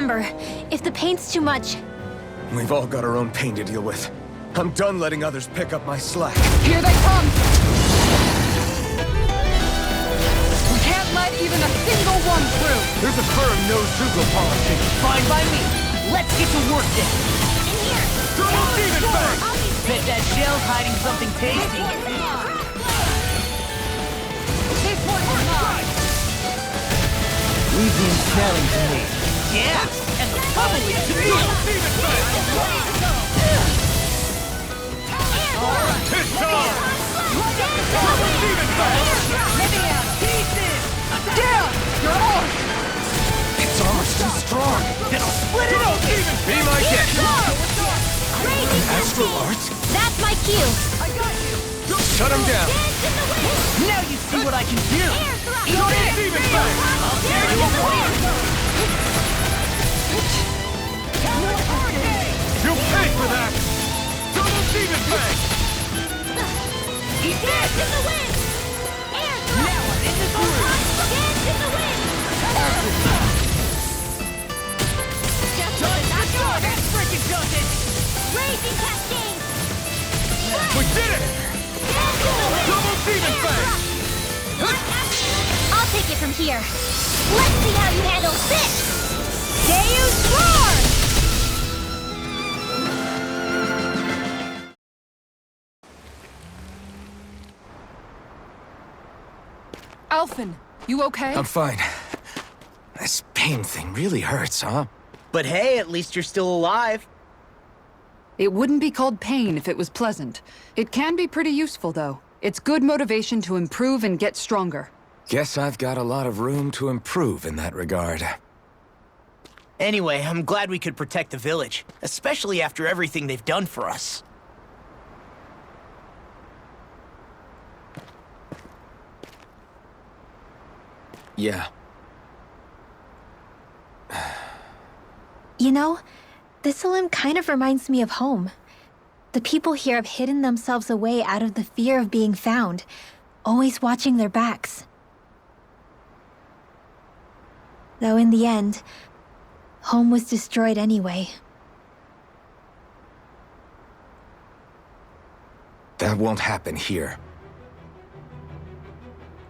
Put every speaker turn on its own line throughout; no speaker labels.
remember, if the pain's too much...
We've all got our own pain to deal with. I'm done letting others pick up my slack.
Here they come! We can't let even a single one through!
There's a firm no Zuko policy.
Fine by me. Let's get to work then.
In here!
Double demon bang!
Bet that shell's hiding something tasty.
This one's mine!
Leave the ensnaring to me. Yeah, and the pummeling to me.
Demon bang! Hit on! Double demon bang!
Let me out. Pieces!
Down! You're on!
Its armor's too strong.
Then I'll split it open.
Be my guest.
Crazy
Astral
testing!
art?
That's my cue!
Shut him down.
Dance in the wind!
Now you see what I can do.
Air thrust!
Eat it.
Demon bang!
I'll tear you apart.
You'll pay for that! Double demon bang!
Eat
Dance
this.
in the wind! Air thrust!
Now I'm in the groove.
Dance in the wind!
That freaking does it.
Raging cascade!
We did it!
Dance in the wind!
Double demon bang!
I'll take it from here. Let's see how you handle this! Deus Roar!
Alphen, you okay?
I'm fine. This pain thing really hurts, huh?
But hey, at least you're still alive.
It wouldn't be called pain if it was pleasant. It can be pretty useful, though. It's good motivation to improve and get stronger.
Guess I've got a lot of room to improve in that regard.
Anyway, I'm glad we could protect the village, especially after everything they've done for us.
Yeah.
You know, Thistleum kind of reminds me of home. The people here have hidden themselves away out of the fear of being found, always watching their backs. Though in the end, home was destroyed anyway.
That won't happen here.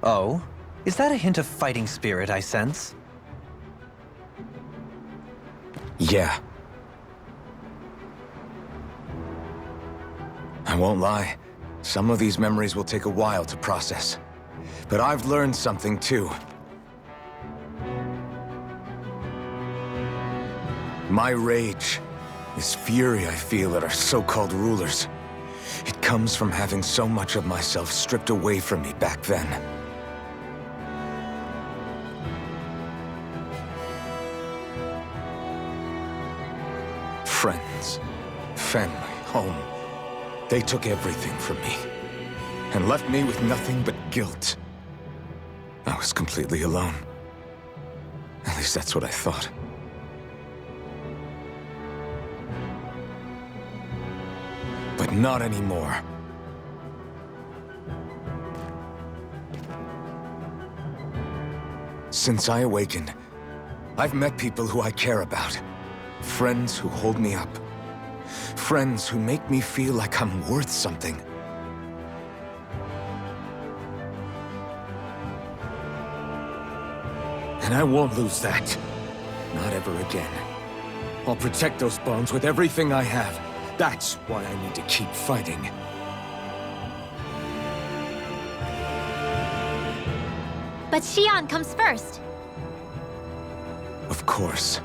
Oh? Is that a hint of fighting spirit I sense?
Yeah. I won't lie. Some of these memories will take a while to process. But I've learned something too. My rage, this fury I feel at our so-called rulers, it comes from having so much of myself stripped away from me back then. Friends, family, home. They took everything from me, and left me with nothing but guilt. I was completely alone. At least that's what I thought. But not anymore. Since I awakened, I've met people who I care about. Friends who hold me up. Friends who make me feel like I'm worth something. And I won't lose that. Not ever again. I'll protect those bonds with everything I have. That's why I need to keep fighting.
But Xion comes first.
Of course.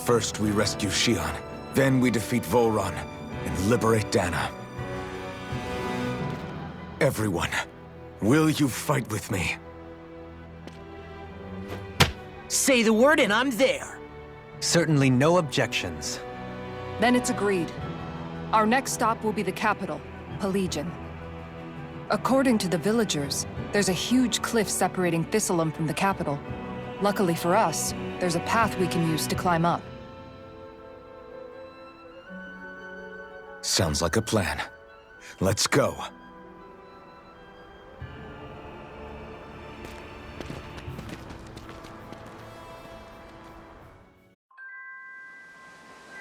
First we rescue Xion, then we defeat Volron and liberate Dana. Everyone, will you fight with me?
Say the word and I'm there.
Certainly no objections.
Then it's agreed. Our next stop will be the capital, Pelegion. According to the villagers, there's a huge cliff separating Thistleum from the capital. Luckily for us, there's a path we can use to climb up.
Sounds like a plan. Let's go.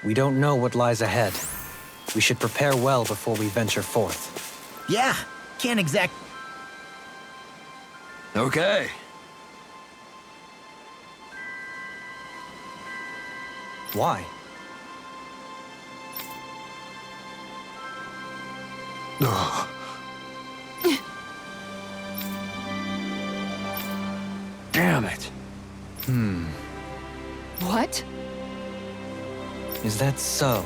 We don't know what lies ahead. We should prepare well before we venture forth.
Yeah, can't exact...
Okay.
Why?
Ugh. Damn it.
What?
Is that so?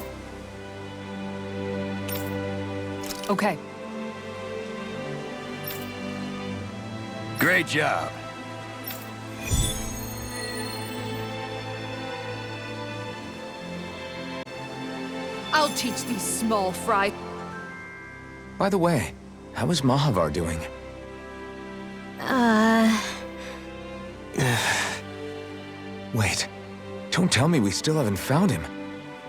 Okay.
Great job.
I'll teach these small fry.
By the way, how is Mahavar doing? Wait, don't tell me we still haven't found him.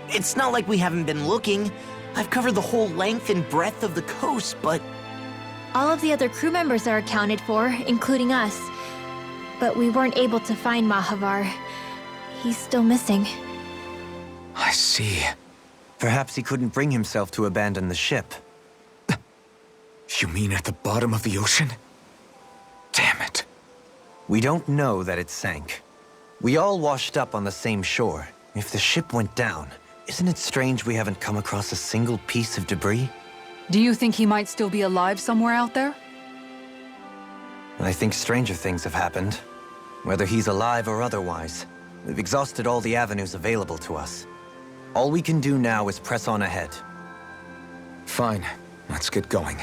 It's not like we haven't been looking. I've covered the whole length and breadth of the coast, but...
All of the other crew members are accounted for, including us. But we weren't able to find Mahavar. He's still missing.
I see.
Perhaps he couldn't bring himself to abandon the ship.
You mean at the bottom of the ocean? Damn it.
We don't know that it sank. We all washed up on the same shore. If the ship went down, isn't it strange we haven't come across a single piece of debris?
Do you think he might still be alive somewhere out there?
I think stranger things have happened. Whether he's alive or otherwise, we've exhausted all the avenues available to us. All we can do now is press on ahead.
Fine, let's get going.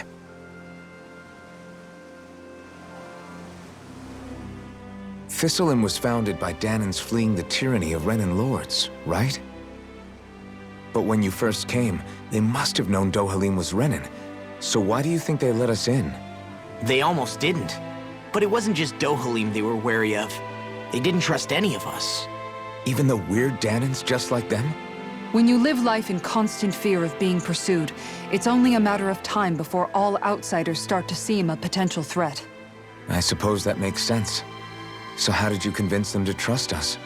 Thistleum was founded by Danans fleeing the tyranny of Renan lords, right? But when you first came, they must have known Dohalim was Renan. So why do you think they let us in?
They almost didn't. But it wasn't just Dohalim they were wary of. They didn't trust any of us.
Even the weird Danans just like them?
When you live life in constant fear of being pursued, it's only a matter of time before all outsiders start to seem a potential threat.
I suppose that makes sense. So how did you convince them to trust us?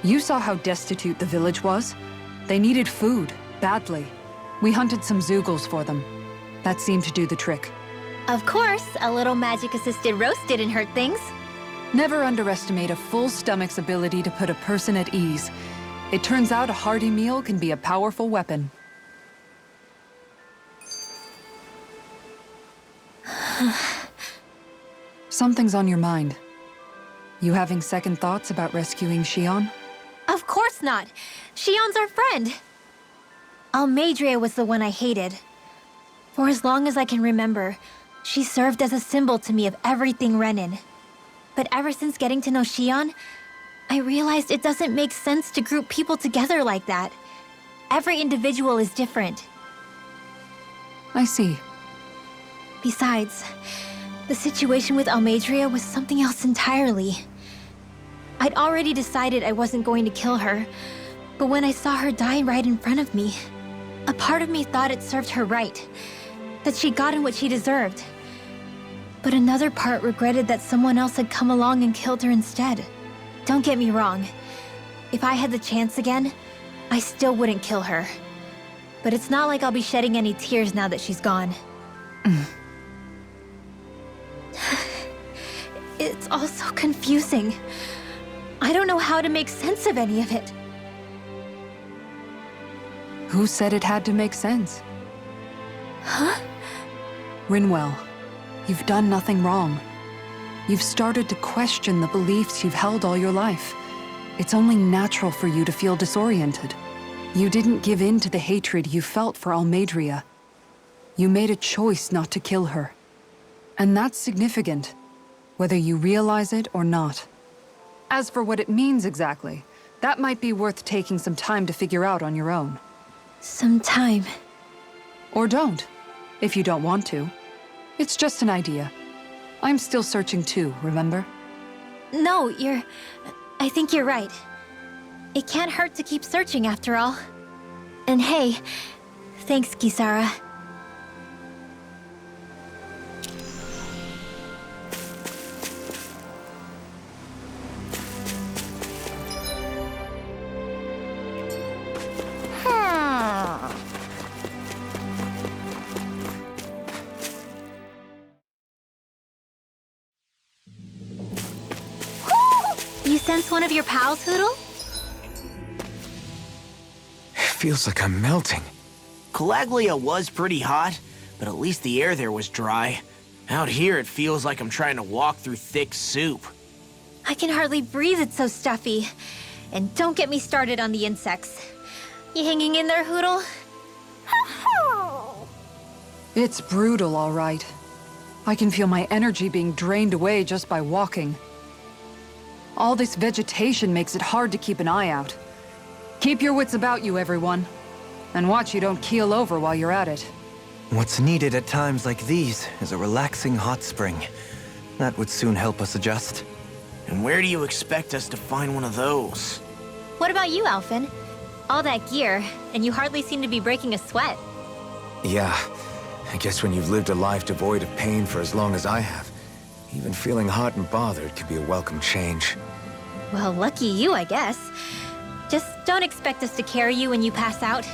You saw how destitute the village was. They needed food, badly. We hunted some Zeugles for them. That seemed to do the trick.
Of course, a little magic-assisted roast didn't hurt things.
Never underestimate a full stomach's ability to put a person at ease. It turns out a hearty meal can be a powerful weapon. Something's on your mind. You having second thoughts about rescuing Shion?
Of course not. Shion's our friend. Almadria was the one I hated. For as long as I can remember, she served as a symbol to me of everything Renan. But ever since getting to know Shion, I realized it doesn't make sense to group people together like that. Every individual is different.
I see.
Besides, the situation with Almadria was something else entirely. I'd already decided I wasn't going to kill her, but when I saw her die right in front of me, a part of me thought it served her right, that she'd gotten what she deserved. But another part regretted that someone else had come along and killed her instead. Don't get me wrong. If I had the chance again, I still wouldn't kill her. But it's not like I'll be shedding any tears now that she's gone. It's all so confusing. I don't know how to make sense of any of it.
Who said it had to make sense?
Huh?
Rinwell, you've done nothing wrong. You've started to question the beliefs you've held all your life. It's only natural for you to feel disoriented. You didn't give in to the hatred you felt for Almadria. You made a choice not to kill her. And that's significant, whether you realize it or not. As for what it means exactly, that might be worth taking some time to figure out on your own.
Some time.
Or don't, if you don't want to. It's just an idea. I'm still searching too, remember?
No, I think you're right. It can't hurt to keep searching after all. And hey, thanks, Kisara. sense one of your pals, Hoodle?
Feels like I'm melting.
Calaglia was pretty hot, but at least the air there was dry. Out here, it feels like I'm trying to walk through thick soup.
I can hardly breathe, it's so stuffy. And don't get me started on the insects. You hanging in there, Hoodle?
It's brutal, all right. I can feel my energy being drained away just by walking. All this vegetation makes it hard to keep an eye out. Keep your wits about you, everyone. And watch you don't keel over while you're at it.
What's needed at times like these is a relaxing hot spring. That would soon help us adjust.
And where do you expect us to find one of those?
What about you, Alphen? All that gear, and you hardly seem to be breaking a sweat.
Yeah, I guess when you've lived a life devoid of pain for as long as I have, even feeling hot and bothered could be a welcome change.
Well, lucky you, I guess. Just don't expect us to carry you when you pass out.